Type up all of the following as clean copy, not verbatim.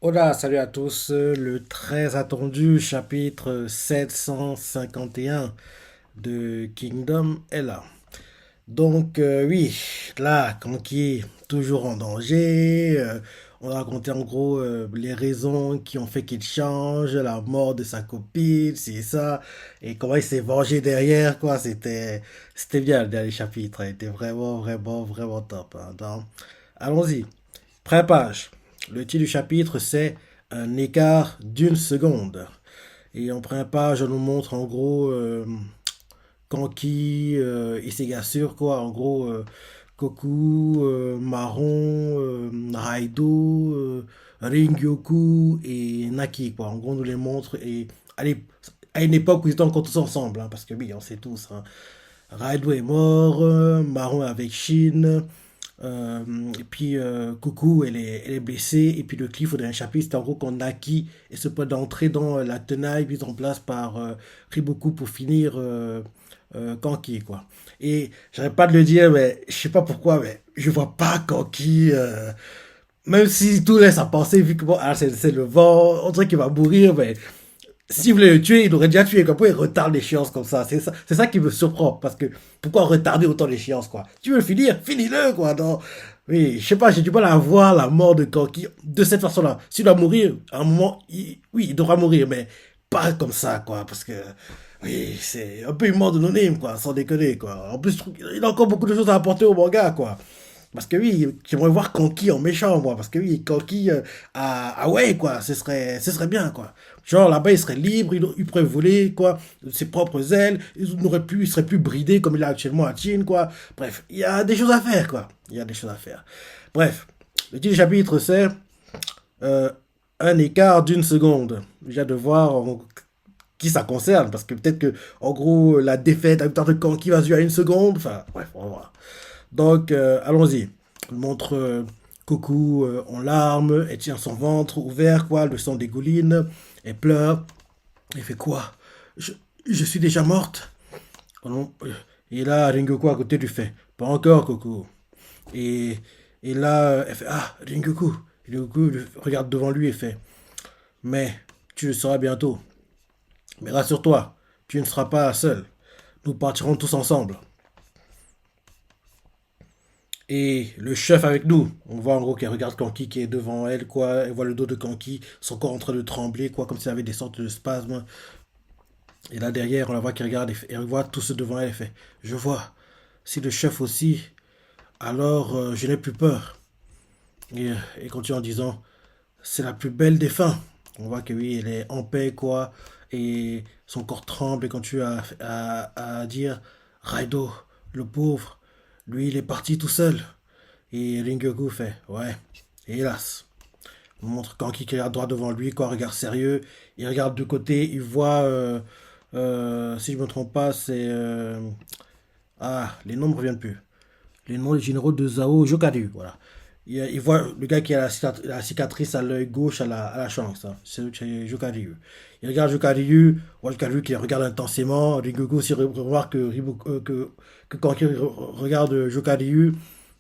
Hola, salut à tous. Le très attendu chapitre 751 de Kingdom est là. Donc, oui, là, Kanki, toujours en danger. On a raconté en gros les raisons qui ont fait qu'il change, la mort de sa copine, c'est ça, et comment il s'est vengé derrière, quoi. C'était bien le dernier chapitre. Il était vraiment, vraiment, vraiment top, hein. Donc, allons-y. Première page. Le titre du chapitre, c'est un écart d'une seconde. Et en première page, on nous montre en gros Kanki et Segasur, quoi. En gros, Goku, Marron, Raido, Ringyoku et Naki, quoi. En gros, on nous les montre. Et allez, à une époque où ils étaient encore tous ensemble, hein, parce que oui, on sait tous, hein. Raido est mort, Marron est avec Shin, et puis Coucou, elle est blessée. Et puis le cliff d'un chapitre, c'est en gros qu'on Naki et ce point d'entrée dans la tenaille mise en place par Riboku pour finir Kanki, quoi. Et j'arrête pas de le dire, mais je sais pas pourquoi, mais je vois pas Kanki. Même si tout laisse à penser, vu que bon, ah, c'est le vent, on dirait qu'il va mourir, mais s'il voulait le tuer, il aurait déjà tué. Pourquoi il retarde l'échéance comme ça? C'est ça qui me surprend. Parce que pourquoi retarder autant l'échéance, quoi? Tu veux le finir? Finis-le, quoi. Non. Oui, je sais pas, j'ai du mal à voir la mort de Kanki de cette façon-là. S'il doit mourir, à un moment, oui, il devra mourir, mais pas comme ça, quoi. Parce que, oui, c'est un peu une mort de non quoi, sans déconner, quoi. En plus, il a encore beaucoup de choses à apporter au manga, quoi. Parce que oui, j'aimerais voir Kanki en méchant, moi. Parce que oui, Kanki ouais, quoi. Ce serait bien, quoi. Genre, là-bas, il serait libre, il pourrait voler, quoi. De ses propres ailes. Il serait plus bridé comme il est actuellement à Chin, quoi. Bref, il y a des choses à faire, quoi. Il y a des choses à faire. Bref, le petit chapitre, c'est euh, un écart d'une seconde. Déjà de voir qui ça concerne. Parce que peut-être que, en gros, la défaite, la victoire de Kanki va se jouer à une seconde. Enfin, bref, on va voir. Donc, allons-y. On montre Coucou en larmes, elle tient son ventre ouvert, quoi, le sang dégouline, elle pleure. Elle fait quoi? Je suis déjà morte? Oh non. Et là, Ringoku à côté lui fait, pas encore, Coucou. Et, et là, elle fait, ah, Ringoku. Ringoku regarde devant lui et fait, mais tu le sauras bientôt. Mais rassure-toi, tu ne seras pas seul. Nous partirons tous ensemble. Et le chef avec nous, on voit en gros qu'elle regarde Kanki qui est devant elle, quoi. Elle voit le dos de Kanki, son corps en train de trembler, quoi, comme s'il avait des sortes de spasmes. Et là derrière, on la voit qui regarde et elle voit tout ce devant elle et fait, je vois. Si le chef aussi, alors je n'ai plus peur. Et continue en disant, c'est la plus belle des fins. On voit que oui, elle est en paix, quoi. Et son corps tremble et continue à dire, Raido, le pauvre, lui, il est parti tout seul. Et Ringoku fait, ouais, et hélas. On montre Kanki qui regarde droit devant lui, quoi, regard sérieux. Il regarde de côté, il voit, si je me trompe pas, c'est... ah, les noms ne me reviennent plus. Les noms des généraux de Zao Jokadu, voilà. Il voit le gars qui a la cicatrice à l'œil gauche à la chance, hein. C'est Jokadu. Il regarde Jokadu, on voit Jokadu qui regarde intensément. Ringoku aussi remarque que Kanki regarde Jokadu.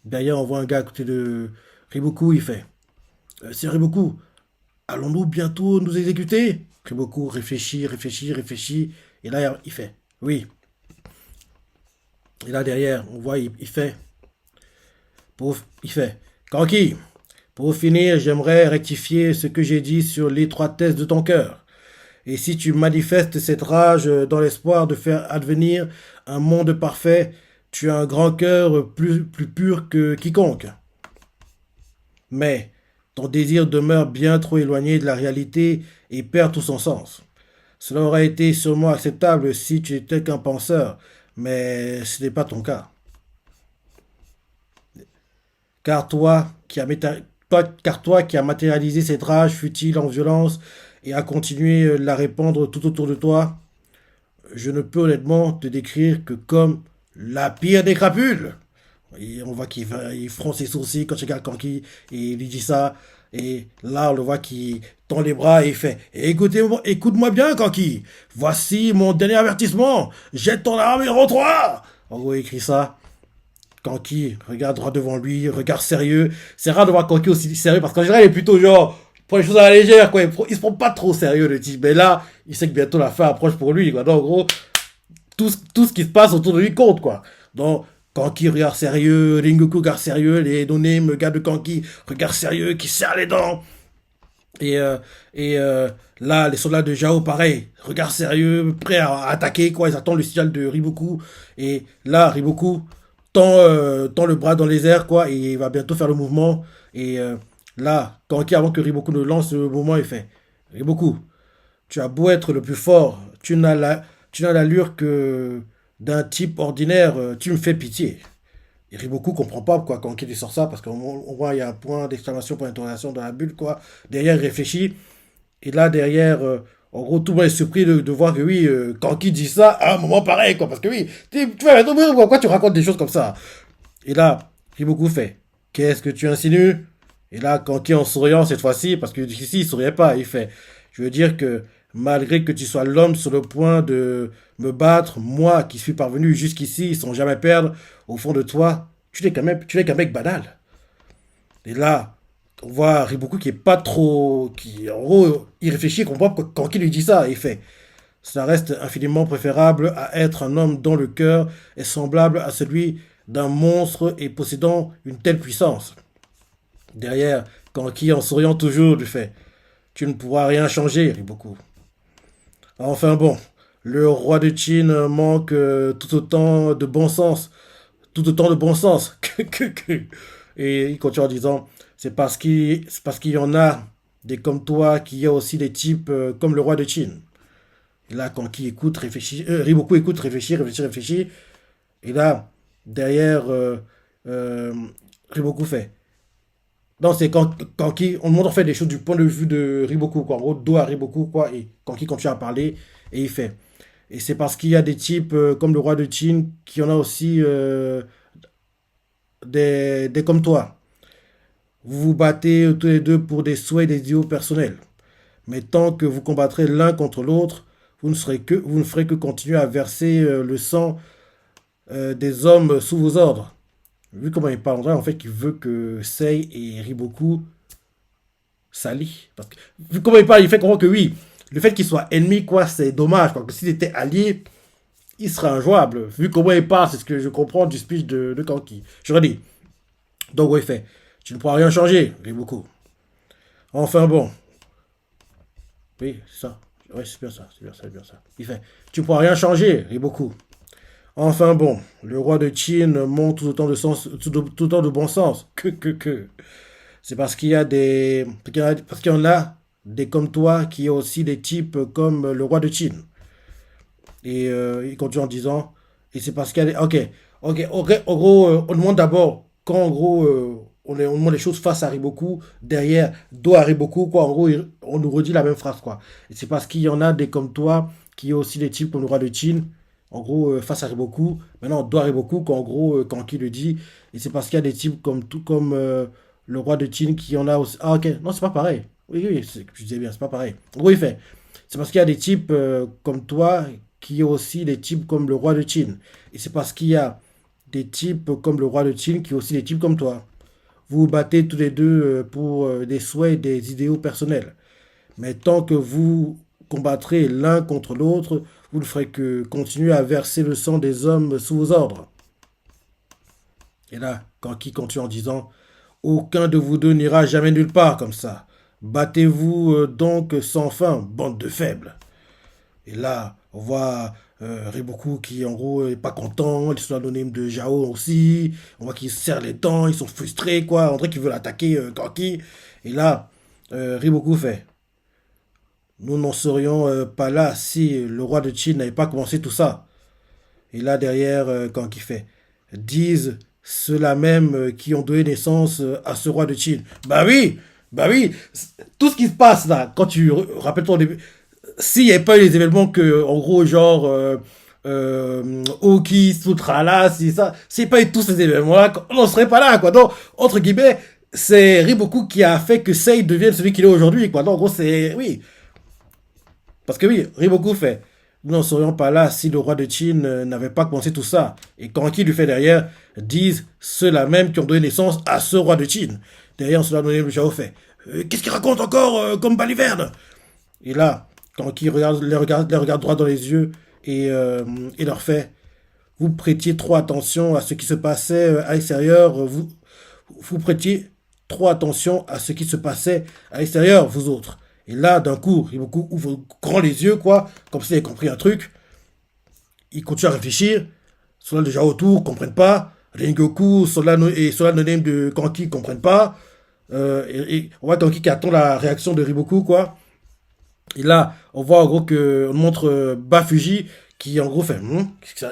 Derrière, on voit un gars à côté de Riboku, il fait, c'est Riboku, allons-nous bientôt nous exécuter? Riboku réfléchit, réfléchit, réfléchit. Et là, il fait, oui. Et là, derrière, on voit, il fait, il fait, Kanki, pour finir, j'aimerais rectifier ce que j'ai dit sur l'étroitesse de ton cœur. Et si tu manifestes cette rage dans l'espoir de faire advenir un monde parfait, tu as un grand cœur plus pur que quiconque. Mais ton désir demeure bien trop éloigné de la réalité et perd tout son sens. Cela aurait été sûrement acceptable si tu étais qu'un penseur, mais ce n'est pas ton cas. Car toi qui as matérialisé cette rage futile en violence et a continué de la répandre tout autour de toi, je ne peux honnêtement te décrire que comme la pire des crapules. Et on voit il fronce ses sourcils quand tu regardes Kanki et il lui dit ça. Et là, on le voit qui tend les bras et il fait, écoute-moi bien, Kanki. Voici mon dernier avertissement. Jette ton arme et rends-toi. En gros, il écrit ça. Kanki regarde droit devant lui, regard sérieux. C'est rare de voir Kanki aussi sérieux parce qu'en général, il est plutôt genre, prend les choses à la légère, quoi. Il se prend pas trop au sérieux, le type. Mais là, il sait que bientôt la fin approche pour lui, quoi. Donc, en gros, tout ce qui se passe autour de lui compte, quoi. Donc, Kanki regarde sérieux, Ringoku regarde sérieux, les données, le gars de Kanki regarde sérieux, qui serre les dents. Et, euh, et là, les soldats de Jao, pareil, regard sérieux, prêts à attaquer, quoi. Ils attendent le signal de Riboku. Et là, Riboku tend le bras dans les airs, quoi, et il va bientôt faire le mouvement. Et là, Kanki, avant que Riboku ne lance le mouvement, il fait Riboku, tu as beau être le plus fort, tu n'as l'allure que d'un type ordinaire, tu me fais pitié. Et Riboku comprend pas quoi quand il sort ça parce qu'on voit il y a un point d'exclamation, point d'interrogation dans la bulle quoi. Derrière il réfléchit et là derrière en gros tout le monde est surpris de voir que oui quand il dit ça à un moment pareil quoi parce que oui tu vas pourquoi tu racontes des choses comme ça. Et là Riboku fait qu'est-ce que tu insinues? Et là Kanki en souriant cette fois-ci parce que ici il souriait pas il fait je veux dire que malgré que tu sois l'homme sur le point de me battre, moi qui suis parvenu jusqu'ici sans jamais perdre, au fond de toi, tu n'es qu'un mec banal. Et là, on voit Riboku qui est pas trop, qui en gros, il réfléchit, il comprend quand il lui dit ça, il fait, ça reste infiniment préférable à être un homme dont le cœur est semblable à celui d'un monstre et possédant une telle puissance. Derrière, Kanki en souriant toujours lui fait, tu ne pourras rien changer, Riboku. Enfin bon, le roi de Chine manque tout autant de bon sens, tout autant de bon sens. Et il continue en disant, c'est parce qu'il y en a des comme toi qu'il y a aussi des types comme le roi de Chine. Et là, quand qui écoute, réfléchit, Riboku écoute, réfléchit. Et là, derrière, euh, Riboku fait. Non, c'est quand qui, on montre en fait des choses du point de vue de Riboku, quoi. En gros, dos à Riboku, quoi. Et quand qui continue à parler, et il fait. Et c'est parce qu'il y a des types comme le roi de Chine qui en a aussi des comme toi. Vous vous battez tous les deux pour des souhaits et des idéaux personnels. Mais tant que vous combattrez l'un contre l'autre, vous ne ferez que continuer à verser le sang des hommes sous vos ordres. Vu comment il parle, en fait, qu'il veut que Sei et Riboku s'allient. Parce que, vu comment il parle, il fait comprendre que oui, le fait qu'ils soient ennemis, quoi, c'est dommage. Quoi, que s'ils étaient alliés, il serait injouable. Vu comment il parle, c'est ce que je comprends du speech de Kanki. Je redis. Donc, ouais, il fait. Tu ne pourras rien changer, Riboku. Enfin bon. Oui, c'est ça. Oui, c'est bien ça, c'est bien ça, c'est bien ça. Il fait. Tu ne pourras rien changer, Riboku. Enfin bon, le roi de Chine montre tout autant de bon sens. Que. C'est parce qu'il y a des. Parce qu'il y en a des comme toi qui ont aussi des types comme le roi de Chine. Et il continue en disant. Et c'est parce qu'il y a des. Ok. En gros, on demande d'abord, quand en gros, on demande les choses face à Riboku, derrière, dos à Riboku, quoi. En gros, on nous redit la même phrase, quoi. Et c'est parce qu'il y en a des comme toi qui ont aussi des types comme le roi de Chine. En gros, face à Riboku. Maintenant, dos à Riboku, quand, en gros, quand qui le dit. Et c'est parce qu'il y a des types comme, tout comme le roi de Chine qui en a aussi. Ah, ok. Non, c'est pas pareil. Oui, je disais bien, c'est pas pareil. En gros, il fait. C'est parce qu'il y a des types comme toi qui ont aussi des types comme le roi de Chine. Et c'est parce qu'il y a des types comme le roi de Chine qui ont aussi des types comme toi. Vous vous battez tous les deux pour des souhaits et des idéaux personnels. Mais tant que vous combattrez l'un contre l'autre, vous ne ferez que continuer à verser le sang des hommes sous vos ordres. Et là, Kanki continue en disant, aucun de vous deux n'ira jamais nulle part comme ça. Battez-vous donc sans fin, bande de faibles. Et là, on voit Riboku qui, en gros, est pas content. Les soldats anonymes de Jao aussi. On voit qu'ils se serrent les dents, ils sont frustrés, quoi. On dirait qu'ils veulent attaquer Kanki. Et là, Riboku fait. Nous n'en serions pas là si le roi de Chine n'avait pas commencé tout ça. Et là, derrière, Kanki fait. Disent ceux-là même qui ont donné naissance à ce roi de Chine. Bah oui. Tout ce qui se passe là, quand tu rappelles ton début, s'il n'y avait pas eu les événements que, en gros, genre, Oki, Sutra là, c'est ça, s'il n'y avait pas eu tous ces événements-là, on n'en serait pas là, quoi. Donc, entre guillemets, c'est Riboku qui a fait que Sei devienne celui qu'il est aujourd'hui, quoi. Donc, en gros, c'est, oui. Parce que oui, Riboku fait, nous n'en serions pas là si le roi de Chine n'avait pas commencé tout ça. Et quand qui lui fait derrière, disent ceux-là même qui ont donné naissance à ce roi de Chine. Derrière, cela donné le Chao fait. Qu'est-ce qu'il raconte encore comme baliverne? Et là, Kanki les regarde droit dans les yeux et leur fait, vous prêtiez trop attention à ce qui se passait à l'extérieur, vous prêtiez trop attention à ce qui se passait à l'extérieur, vous autres. Et là, d'un coup, Riboku ouvre grand les yeux, quoi, comme s'il avait compris un truc. Il continue à réfléchir. Ceux-là déjà autour comprennent pas. Rengoku, Sola no Name de Kanki comprennent pas. Et on voit Kanki qui attend la réaction de Riboku, quoi. Et là, on voit en gros que on montre Bafuji qui en gros fait,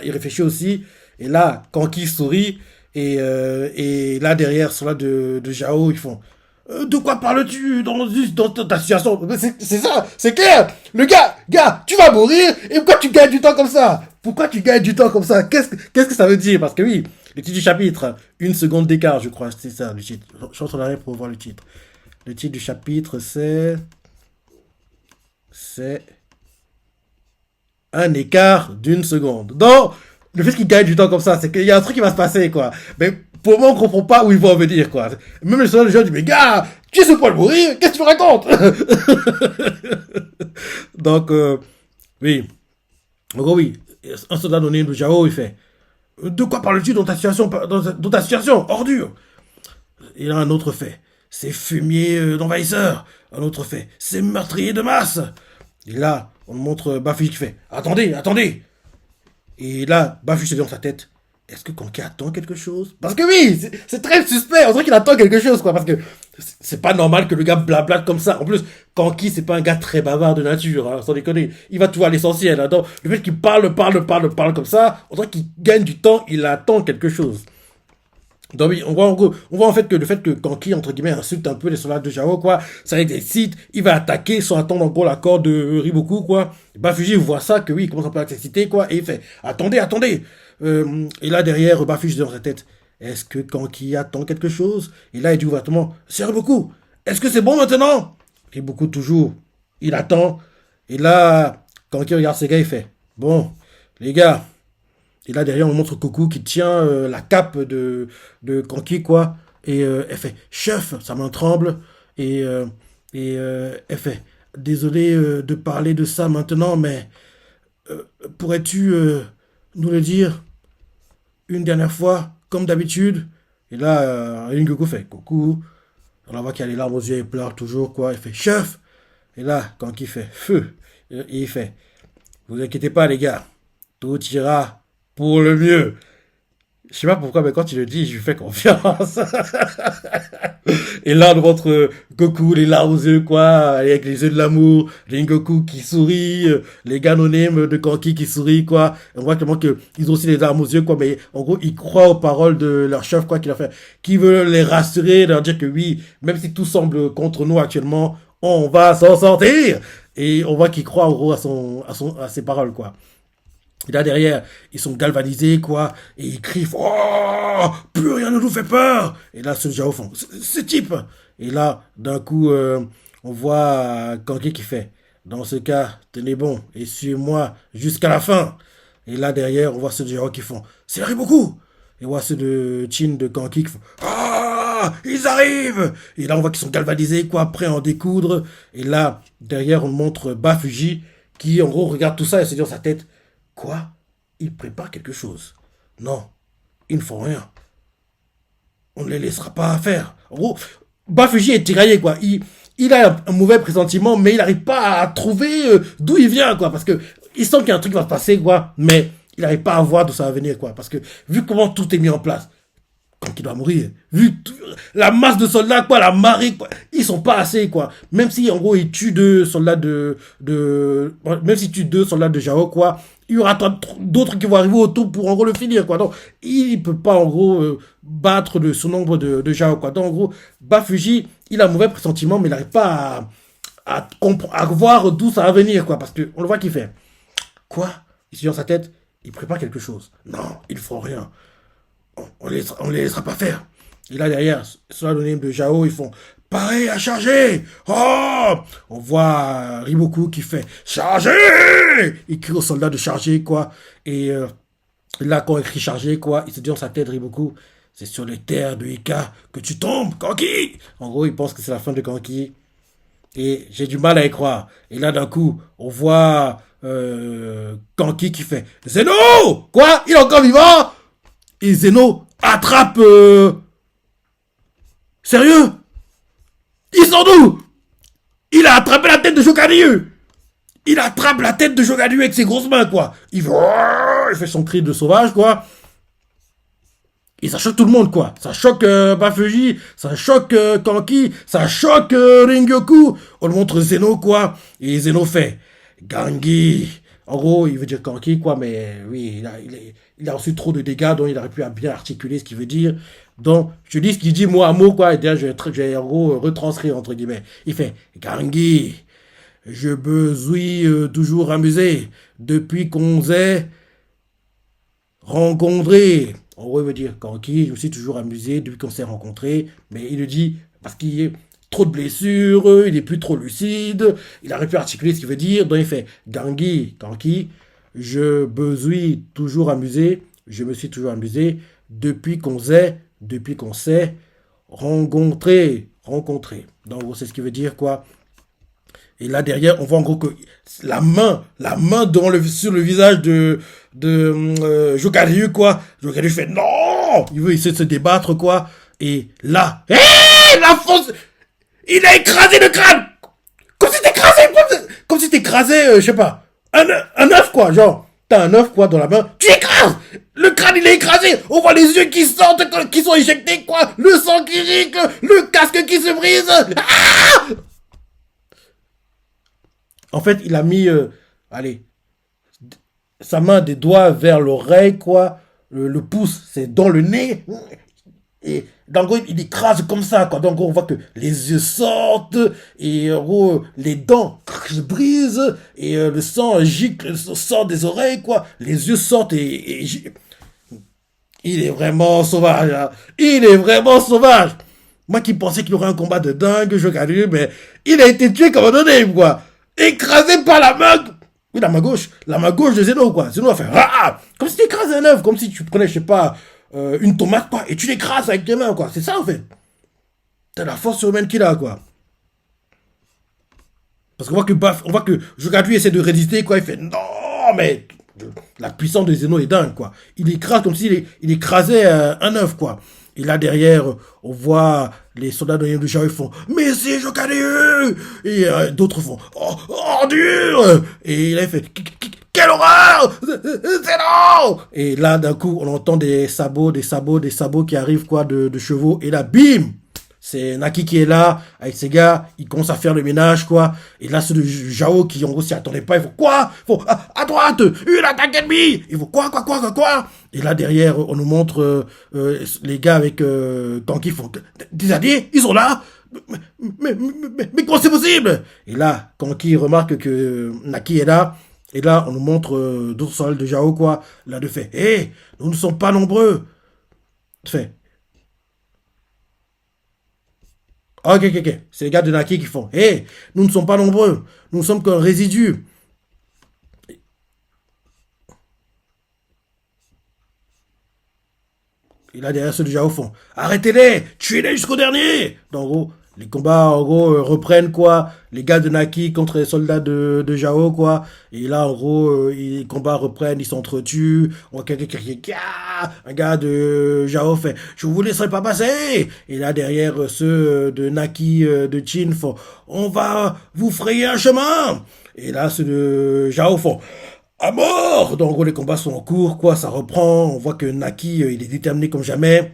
il réfléchit aussi. Et là, Kanki sourit et là derrière, sur là de Jao, ils font. De quoi parles-tu dans ta situation? C'est ça, c'est clair. Le gars, tu vas mourir et pourquoi tu gagnes du temps comme ça? Pourquoi tu gagnes du temps comme ça? Qu'est-ce que ça veut dire? Parce que oui, le titre du chapitre, une seconde d'écart, je crois, c'est ça le titre. Je suis en train d'arriver pour voir le titre. Le titre du chapitre, c'est un écart d'une seconde. Donc, le fait qu'il gagne du temps comme ça, c'est qu'il y a un truc qui va se passer, quoi. Mais pour moi, on comprend pas où ils vont en venir, quoi. Même les gens disent, mais gars, tu es sur le point de mourir, qu'est-ce que tu racontes? Donc, oui. En gros, oui. Un soldat donné de Jao, il fait, de quoi parles-tu dans ta situation, dans ta situation, ordure? Et là, un autre fait, c'est fumier d'envahisseur. Un autre fait, c'est meurtrier de masse. Et là, on montre Bafuji qui fait, attendez. Et là, Bafuji se dit dans sa tête, est-ce que Kanki attend quelque chose? Parce que oui, c'est très suspect, on dirait qu'il attend quelque chose, quoi, parce que c'est pas normal que le gars blablate comme ça. En plus, Kanki, c'est pas un gars très bavard de nature, hein, sans déconner. Il va tout à l'essentiel, hein. Donc, le fait qu'il parle comme ça, on dirait qu'il gagne du temps, il attend quelque chose. Donc oui, on voit en fait que le fait que Kanki, entre guillemets, insulte un peu les soldats de Jao, quoi, ça les excite, il va attaquer sans attendre en gros l'accord de Riboku, quoi. Bafuji voit ça, que oui, il commence un peu à s'exciter, quoi, et il fait, attendez. Et là, derrière, Bafuji dans sa tête, est-ce que Kanki attend quelque chose? Et là, il dit ouvertement, c'est Riboku, est-ce que c'est bon maintenant? Riboku, toujours, il attend. Et là, Kanki regarde ses gars, il fait, bon, les gars, et là, derrière, on montre Goku qui tient la cape de Kanki, quoi. Et elle fait, chef, sa main tremble. Et, elle fait, désolé de parler de ça maintenant, mais pourrais-tu nous le dire une dernière fois, comme d'habitude? Et là, Goku fait, Goku. On la voit qu'il a les larmes aux yeux, il pleure toujours, quoi. Il fait, chef. Et là, Kanki fait, feu. Et il fait, vous inquiétez pas, les gars. Tout ira pour le mieux. Je sais pas pourquoi, mais quand il le dit, je lui fais confiance. Et là, on montre Goku, les larmes aux yeux, quoi, avec les yeux de l'amour, Goku qui sourit, les Ganonim de Kanki qui sourit, quoi. On voit clairement qu'ils ont aussi les larmes aux yeux, quoi, mais en gros, ils croient aux paroles de leur chef, quoi, qu'il a fait, qui veut les rassurer, leur dire que oui, même si tout semble contre nous actuellement, on va s'en sortir. Et on voit qu'il croit, en gros, à ses paroles, quoi. Et là derrière, ils sont galvanisés, quoi, et ils crient, oh, plus rien ne nous fait peur. Et là, ceux Jao font, ce type. Et là, d'un coup, on voit Kanki qui fait, dans ce cas, tenez bon, et suivez-moi jusqu'à la fin. Et là derrière, on voit ceux de Jao qui font, c'est beaucoup. Et on voit ceux de Chin, de Kanki qui font, ah, ils arrivent. Et là, on voit qu'ils sont galvanisés, quoi, prêts à en découdre. Et là, derrière, on montre Bafuji, qui, en gros, regarde tout ça et se dit dans sa tête, quoi? Ils préparent quelque chose. Non, ils ne font rien. On ne les laissera pas faire. En gros, Bafuji est tiraillé, quoi. Il a un mauvais pressentiment, mais il n'arrive pas à trouver d'où il vient, quoi. Parce que il sent qu'il y a un truc qui va se passer, quoi. Mais il n'arrive pas à voir d'où ça va venir, quoi. Parce que vu comment tout est mis en place, quand il doit mourir, vu la masse de soldats, quoi, la marée, quoi, ils sont pas assez, quoi. Même si, en gros, ils tuent deux soldats même s'ils tuent deux soldats de Jao, quoi, il y aura d'autres qui vont arriver autour pour, en gros, le finir, quoi. Donc, il peut pas, en gros, battre ce nombre de Jao, quoi. Donc, en gros, Bafuji, il a un mauvais pressentiment, mais il n'arrive pas à voir d'où ça va venir, quoi. Parce que, on le voit qu'il fait. Quoi? Il se dit dans sa tête, il prépare quelque chose. Non, ils ne feront rien. On les laissera pas faire. Et là derrière, sur l'anonyme de Jao, ils font pareil à charger. Oh, on voit Riboku qui fait charger. Il crie aux soldats de charger, quoi. Et là, quand il crie charger, quoi, il se dit dans sa tête, Riboku, c'est sur les terres de Ika que tu tombes, Kanki. En gros, il pense que c'est la fin de Kanki. Et j'ai du mal à y croire. Et là, d'un coup, on voit Kanki qui fait Zeno. Quoi? Il est encore vivant? Et Zeno attrape... Sérieux? Ils sont d'où? Il a attrapé la tête de Jokaniu. Il attrape la tête de Jokaniu avec ses grosses mains, quoi. Il fait son cri de sauvage, quoi. Et ça choque tout le monde, quoi. Ça choque Bafuji, ça choque Kanki, ça choque Ringyoku. On le montre Zeno, quoi. Et Zeno fait Gangi. En gros, il veut dire Kanki, quoi, mais oui, il a reçu trop de dégâts, donc il aurait pu bien articuler ce qu'il veut dire. Donc, je dis ce qu'il dit mot à mot, quoi, et d'ailleurs, je vais en gros retranscrire, entre guillemets. Il fait Gangi, je me suis toujours amusé depuis qu'on s'est rencontré. En gros, il veut dire Kanki, je me suis toujours amusé depuis qu'on s'est rencontrés, mais il le dit parce qu'il y a trop de blessures, il est plus trop lucide, il aurait pu articuler ce qu'il veut dire, donc il fait Gangi, Kanki, je me suis toujours amusé depuis qu'on s'est rencontré. Donc, en gros, c'est ce qui veut dire quoi. Et là derrière, on voit en gros que la main sur le visage de Jokaryu, quoi. Jokaryu fait non, il veut essayer de se débattre, quoi. Et là, la force, il a écrasé le crâne, comme si t'écrasais, comme si t'écrasais, je sais pas, un œuf, quoi, genre. T'as un œuf, quoi, dans la main, tu écrases. Le crâne, il est écrasé. On voit les yeux qui sortent, qui sont éjectés, quoi. Le sang qui gicle, le casque qui se brise. Ah, en fait, il a mis, allez, sa main des doigts vers l'oreille, quoi. Le pouce, c'est dans le nez. Et en gros, il écrase comme ça, quoi. Donc, on voit que les yeux sortent, et en gros, les dents se brisent, et le sang gicle, sort des oreilles, quoi. Les yeux sortent, il est vraiment sauvage, hein. Il est vraiment sauvage. Moi qui pensais qu'il y aurait un combat de dingue, je gagne, mais il a été tué comme un donné, quoi. Écrasé par la main. Oui, la main gauche de Zeno, quoi. Zeno a fait ah, comme si tu écrases un œuf, comme si tu prenais, je sais pas, une tomate, quoi, et tu l'écrases avec tes mains, quoi. C'est ça, en fait. C'est la force surhumaine qu'il a, quoi. Parce qu'on voit que on voit que Jokatu essaie de résister, quoi. Il fait non, mais la puissance de Zeno est dingue, quoi. Il écrase comme s'il il écrasait un œuf, quoi. Et là, derrière, on voit les soldats de Jao, ils font mais c'est Jokatu. Et d'autres font oh, dur. Et là, il fait quelle horreur, c'est non. Et là, d'un coup, on entend des sabots qui arrivent, quoi, de chevaux. Et là, bim, c'est Naki qui est là, avec ses gars, il commence à faire le ménage, quoi. Et là, ceux de Jao qui, en gros, s'y attendaient pas, ils font quoi? Ils font, à droite, une attaque ennemie! Ils font quoi? Et là, derrière, on nous montre les gars avec Kanki font, des alliés, ils sont là? Mais comment c'est possible? Et là, Kanki remarque que Naki est là. Et là, on nous montre d'autres soldats de Jao, quoi. Là, de fait, hé, nous ne sommes pas nombreux. Fait, ok. C'est les gars de Naki qui font hé, nous ne sommes pas nombreux. Nous ne sommes qu'un résidu. Et là, derrière ceux de Jao font arrêtez-les, tuez-les jusqu'au dernier. Donc, en gros, les combats, en gros, reprennent, quoi. Les gars de Naki contre les soldats de Jao, quoi. Et là, en gros, les combats reprennent, ils s'entretuent. On voit quelqu'un qui crie un gars de Jao fait je vous laisserai pas passer. Et là, derrière, ceux de Naki, de Chin font on va vous frayer un chemin. Et là, ceux de Jao font à mort. Donc, en gros, les combats sont en cours, quoi. Ça reprend. On voit que Naki, il est déterminé comme jamais.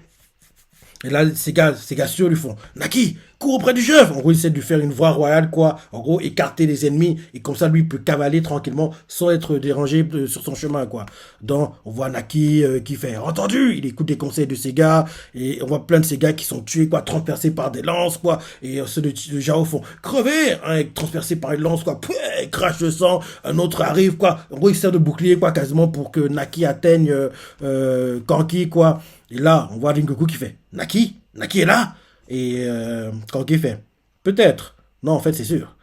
Et là, ces gars sûrs lui font Naki, cours auprès du chef. En gros, il essaie de lui faire une voie royale, quoi. En gros, écarter les ennemis. Et comme ça, lui, il peut cavaler tranquillement sans être dérangé sur son chemin, quoi. Donc, on voit Naki qui fait entendu. Il écoute des conseils de ses gars. Et on voit plein de ces gars qui sont tués, quoi, transpercés par des lances, quoi. Et ceux de Jao font crever, hein, transpercés par une lance, quoi. Pouh, crache le sang. Un autre arrive, quoi. En gros, il sert de bouclier, quoi, quasiment pour que Naki atteigne Kanki, quoi. Et là, on voit Ringoku qui fait Naki est là. Et Kanki fait peut-être. Non, en fait, c'est sûr.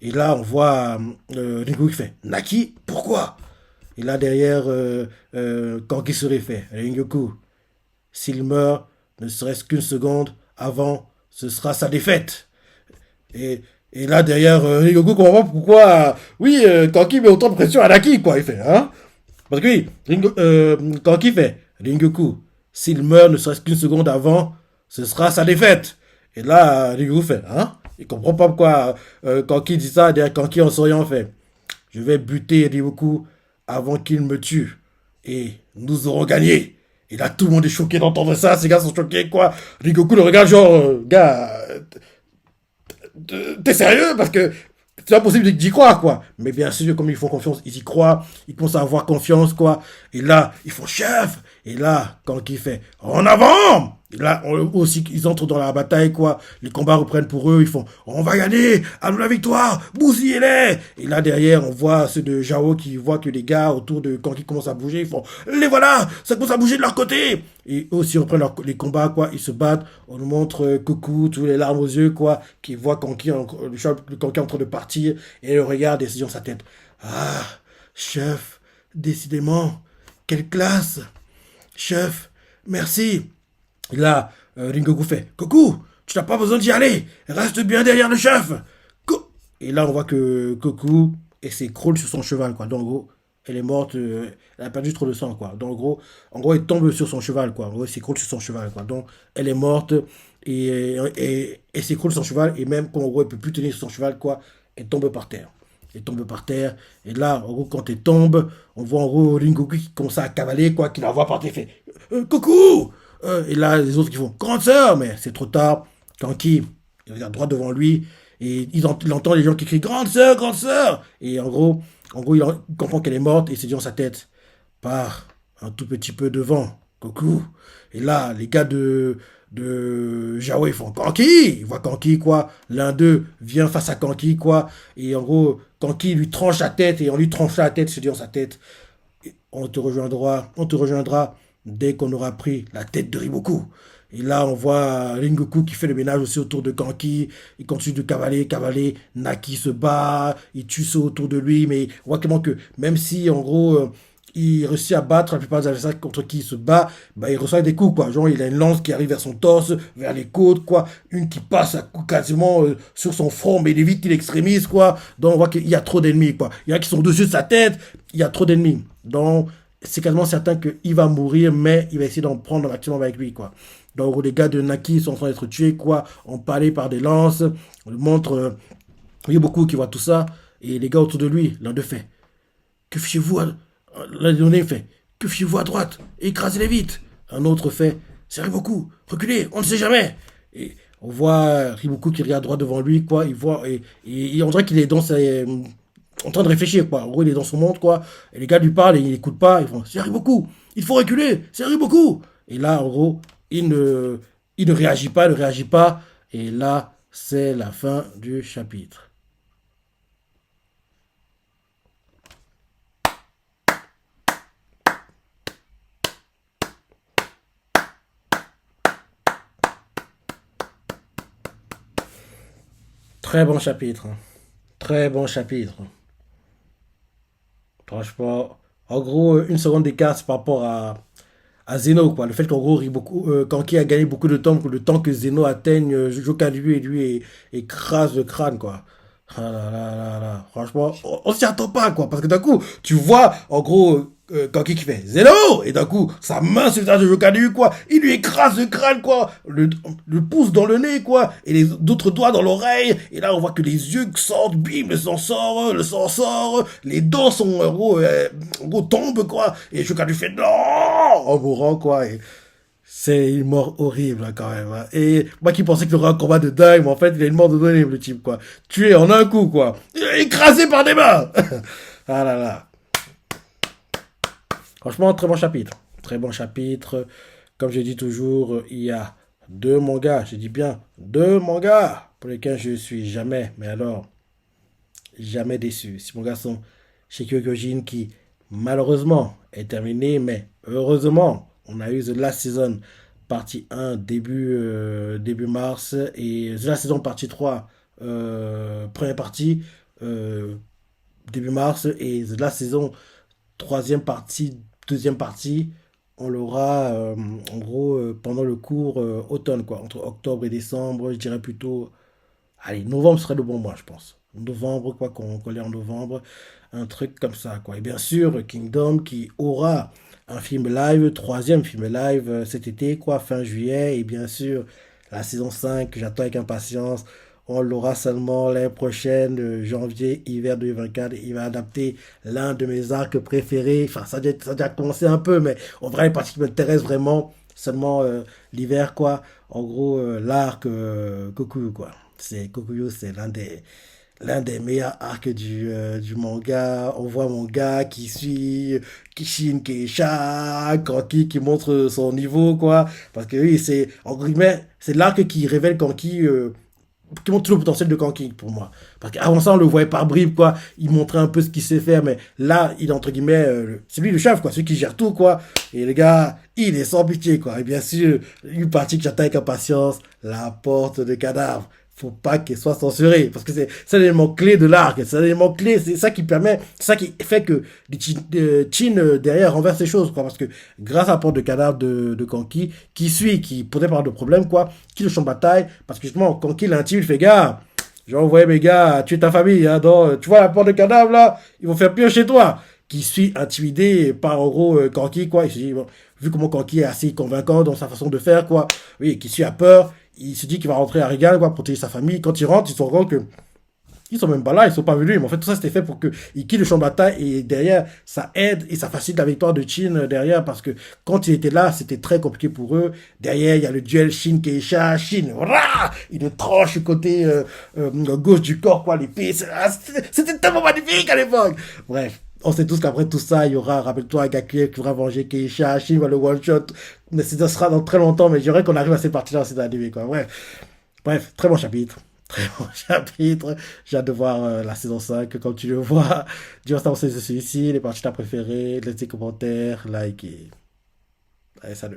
Et là, on voit Ringoku qui fait Naki, pourquoi? Et là, derrière, Kanki se réfait Ringoku, s'il meurt, ne serait-ce qu'une seconde avant, ce sera sa défaite. Et, et là, derrière, Rengoku comprend pas pourquoi, oui, Kanki met autant de pression à Naki, quoi. Il fait, hein? Parce que oui, Kanki fait, Rengoku, s'il meurt ne serait-ce qu'une seconde avant, ce sera sa défaite. Et là, Rengoku fait, hein? Il comprend pas pourquoi Kanki dit ça, derrière Kanki en souriant fait, je vais buter Rengoku avant qu'il me tue. Et nous aurons gagné. Et là, tout le monde est choqué d'entendre ça. Ces gars sont choqués, quoi. Rengoku le regarde, genre, gars, t'es sérieux? Parce que c'est pas possible d'y croire, quoi. Mais bien sûr, comme ils font confiance, ils y croient, ils commencent à avoir confiance, quoi. Et là, ils font chef. Et là, quand il fait en avant, et là, aussi, ils entrent dans la bataille, quoi. Les combats reprennent pour eux, ils font on va gagner, à nous la victoire, bousillez-les. Et là, derrière, on voit ceux de Jao qui voient que les gars autour de quand ils commencent à bouger, ils font les voilà, ça commence à bouger de leur côté. Et eux aussi reprennent les combats, quoi. Ils se battent, on nous montre Goku, tous les larmes aux yeux, quoi, qui voit le Kanki en train de partir, et il regarde et se dit dans sa tête ah, chef, décidément, quelle classe, chef, merci. Et là, Ringoku fait Goku, tu n'as pas besoin d'y aller, reste bien derrière le chef. Et là, on voit que Goku s'écroule sur son cheval, quoi. Donc, en gros, elle est morte, elle a perdu trop de sang, quoi. Donc, en gros, elle tombe sur son cheval, quoi. En gros, elle s'écroule sur son cheval, quoi. Donc, elle est morte et elle s'écroule sur son cheval. Et même quand, en gros, elle peut plus tenir sur son cheval, quoi, elle tombe par terre. Elle tombe par terre. Et là, en gros, quand elle tombe, on voit en gros Ringoku qui commence à cavaler, quoi, qui la voit par terre, fait Coucou. Et là, les autres qui font grande sœur, mais c'est trop tard. Kanki, il regarde droit devant lui. Et il entend les gens qui crient grande sœur, grande sœur. Et en gros il comprend qu'elle est morte et il se dit dans sa tête pars un tout petit peu devant, coucou. Et là, les gars de Jao, ils font Kanki. Ils voient Kanki, quoi. L'un d'eux vient face à Kanki, quoi. Et en gros, Kanki lui tranche la tête et on lui tranche la tête, il se dit dans sa tête on te rejoindra dès qu'on aura pris la tête de Riboku. Et là, on voit Ringoku qui fait le ménage aussi autour de Kanki. Il continue de cavaler. Naki se bat, il tue ceux autour de lui. Mais on voit clairement que même si, en gros, il réussit à battre la plupart des adversaires contre qui il se bat, bah, il reçoit des coups, quoi. Genre, il a une lance qui arrive vers son torse, vers les côtes, quoi. Une qui passe à coup quasiment sur son front, mais il évite qu'il extrémise, quoi. Donc, on voit qu'il y a trop d'ennemis, quoi. Il y en a qui sont dessus de sa tête, il y a trop d'ennemis. Donc, c'est quasiment certain qu'il va mourir, mais il va essayer d'en prendre un maximum avec lui, quoi. Donc, les gars de Naki sont en train d'être tués, quoi, empalés par des lances. On lui montre, il y a beaucoup qui voient tout ça. Et les gars autour de lui, l'un d'eux fait que fichez-vous L'un d'eux fait que fichez-vous à droite, écrasez-les vite. Un autre fait c'est Riboku, reculez, on ne sait jamais. Et on voit Riboku qui regarde droit devant lui, quoi. Il voit, et on dirait qu'il est en train de réfléchir, quoi. En gros, il est dans son monde, quoi. Et les gars lui parlent et il n'écoute pas. Ils font c'est Riboku, il faut reculer, c'est Riboku. Et là, en gros, il ne réagit pas, il ne réagit pas. Et là, c'est la fin du chapitre. Très bon chapitre. Très bon chapitre. Franchement, en gros, une seconde d'écart c'est par rapport à Zeno, quoi. Le fait qu'en gros, Kanki a gagné beaucoup de temps, que le temps que Zeno atteigne Jokadu et lui écrase le crâne, quoi. Ah là là là là. Franchement, on s'y attend pas, quoi. Parce que d'un coup, tu vois, en gros, Kanki qui fait Zeno! Et d'un coup, sa main sur le visage de Jokadu, quoi. Il lui écrase le crâne, quoi. Le pouce dans le nez, quoi. Et les d'autres doigts dans l'oreille. Et là, on voit que les yeux sortent, bim, le sang sort. Les dents sont, en gros tombent, quoi. Et Jokadu fait non! En mourant, quoi. Et c'est une mort horrible, hein, quand même, hein. Et moi qui pensais qu'il y aurait un combat de dingue, mais en fait, il a une mort de dingue, le type, quoi. Tué en un coup, quoi. Écrasé par des mains! Ah là là. Franchement, très bon chapitre. Très bon chapitre. Comme je dis toujours, il y a deux mangas, je dis bien deux mangas, pour lesquels je suis jamais, mais alors, jamais déçu. Ces mangas sont Shingeki no Kyojin qui, malheureusement, est terminé, mais heureusement, on a eu The Last Season partie 1 début mars et The Last Season partie 3 première partie euh, début mars et The Last Season troisième partie, deuxième partie on l'aura en gros pendant le cours automne, quoi. Entre octobre et décembre, je dirais plutôt. Allez, novembre serait le bon mois, je pense. Novembre, quoi, qu'on l'ait en novembre. Un truc comme ça, quoi. Et bien sûr, Kingdom qui aura un film live, troisième film live cet été, quoi, fin juillet. Et bien sûr, la saison 5 que j'attends avec impatience. On l'aura seulement l'année prochaine, janvier, hiver 2024. Il va adapter l'un de mes arcs préférés. Enfin, ça a déjà commencé un peu, mais en vrai, les parties qui m'intéressent vraiment, seulement l'hiver, quoi. En gros, l'arc Goku, quoi. C'est Kokuyo, c'est l'un des meilleurs arcs du manga. On voit mon gars qui suit Kishin Keisha, Kanki qui montre son niveau, quoi. Parce que oui, c'est, en guillemets, c'est l'arc qui révèle Kanki, qui montre tout le potentiel de Kanki pour moi. Parce qu'avant ça, on le voyait par bribes, quoi. Il montrait un peu ce qu'il sait faire, mais là, il est entre guillemets, c'est lui le chef, quoi. Celui qui gère tout, quoi. Et le gars, il est sans pitié, quoi. Et bien sûr, une partie que j'attends avec impatience, la porte de cadavre. Faut pas qu'elle soit censurée, parce que c'est l'élément clé de l'arc, c'est l'élément clé, c'est ça qui permet, c'est ça qui fait que Chin derrière renverse les choses, quoi, parce que grâce à la porte de cadavre de Kanki, qui suit, qui posait pas mal de problèmes, quoi, qui le champ de bataille, parce que justement, Kanki l'intime, il fait gars, j'ai envoyé mes gars tuer ta famille, hein, donc, tu vois la porte de cadavre là, ils vont faire pire chez toi, qui suit intimidé par en gros Kanki, quoi, il se dit, bon, vu comment Kanki est assez convaincant dans sa façon de faire, quoi, oui, qui suit à peur, il se dit qu'il va rentrer à Regal, quoi, protéger sa famille. Quand il rentre, il se rend compte que ils sont même pas là, ils sont pas venus. Mais en fait, tout ça, c'était fait pour qu'il quitte le champ de bataille et derrière, ça aide et ça facilite la victoire de Chin derrière parce que quand il était là, c'était très compliqué pour eux. Derrière, il y a le duel Shin Keisha. Shin, rah, il le tranche du côté gauche du corps, quoi, l'épée. C'était tellement magnifique à l'époque. Bref. On sait tous qu'après tout ça, il y aura, rappelle-toi, Gakure qui va venger Keisha, Shin va le one-shot. Mais ça sera dans très longtemps, mais j'aimerais qu'on arrive à cette partie-là, c'est animé, quoi. Bref, très bon chapitre. Très bon chapitre. J'ai hâte de voir la saison 5 comme tu le vois. Dis-moi ça, c'est celui-ci, les parties que t'as préférées, laisse des commentaires, like et... Allez, salut.